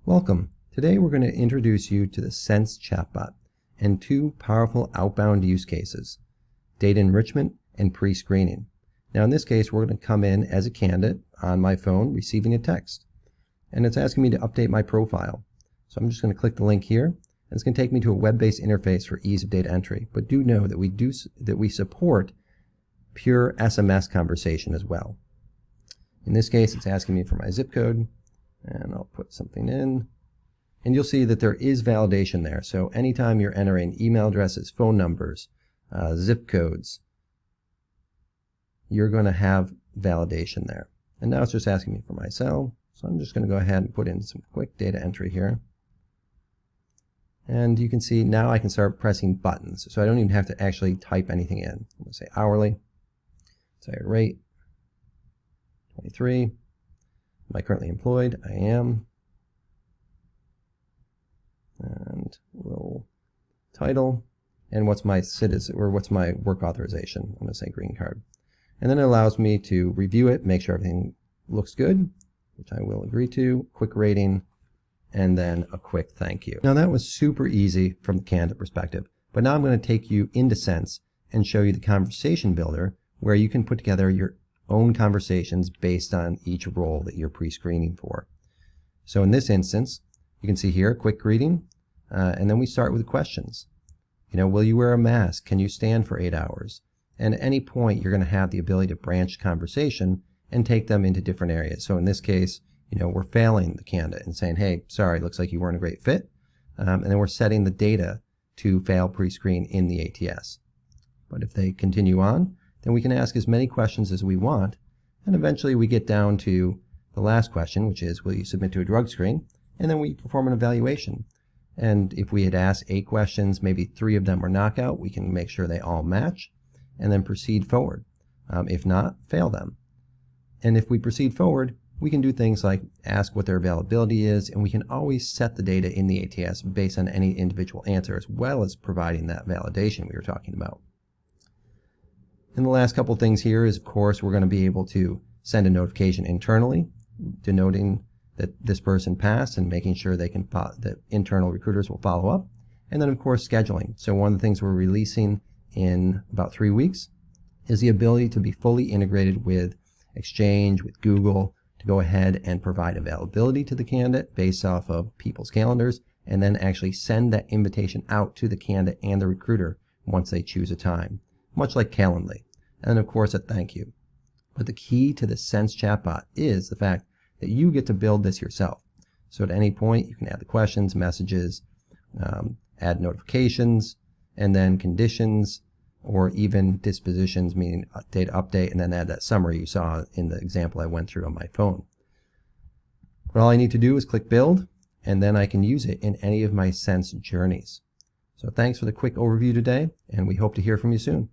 Welcome. Today we're going to introduce you to the Sense chatbot and two powerful outbound use cases, data enrichment and pre-screening. Now in this case we're going to come in as a candidate on my phone receiving a text, and it's asking me to update my profile. So I'm just going to click the link here, and it's going to take me to a web-based interface for ease of data entry. But do know that we support pure SMS conversation as well. In this case it's asking me for my zip code, and I'll put something in, and you'll see that there is validation there. So anytime you're entering email addresses, phone numbers, zip codes, you're going to have validation there. And now it's just asking me for my cell, so I'm just going to go ahead and put in some quick data entry here. And you can see now I can start pressing buttons, so I don't even have to actually type anything in. I'm going to say hourly, desired rate, 23. Am I currently employed? I am. And role title, and what's my citizen, or what's my work authorization? I'm going to say green card. And then it allows me to review it, make sure everything looks good, which I will agree to, quick rating, and then a quick thank you. Now that was super easy from the candidate perspective, but now I'm going to take you into Sense and show you the conversation builder, where you can put together your own conversations based on each role that you're pre-screening for. So in this instance, you can see here, quick greeting, and then we start with questions. Will you wear a mask? Can you stand for 8 hours? And at any point, you're going to have the ability to branch conversation and take them into different areas. So in this case, we're failing the candidate and saying, hey, sorry, looks like you weren't a great fit. And then we're setting the data to fail pre-screen in the ATS. But if they continue on, then we can ask as many questions as we want, and eventually we get down to the last question, which is, will you submit to a drug screen? And then we perform an evaluation. And if we had asked 8 questions, maybe 3 of them are knockout, we can make sure they all match, and then proceed forward. If not, fail them. And if we proceed forward, we can do things like ask what their availability is, and we can always set the data in the ATS based on any individual answer, as well as providing that validation we were talking about. And the last couple things here is, of course, we're going to be able to send a notification internally denoting that this person passed and making sure that internal recruiters will follow up. And then, of course, scheduling. So one of the things we're releasing in about 3 weeks is the ability to be fully integrated with Exchange, with Google, to go ahead and provide availability to the candidate based off of people's calendars, and then actually send that invitation out to the candidate and the recruiter once they choose a time, much like Calendly, and of course a thank you. But the key to the Sense chatbot is the fact that you get to build this yourself. So at any point you can add the questions, messages, add notifications, and then conditions, or even dispositions, meaning data update, and then add that summary you saw in the example I went through on my phone. But all I need to do is click build, and then I can use it in any of my Sense journeys. So thanks for the quick overview today, and we hope to hear from you soon.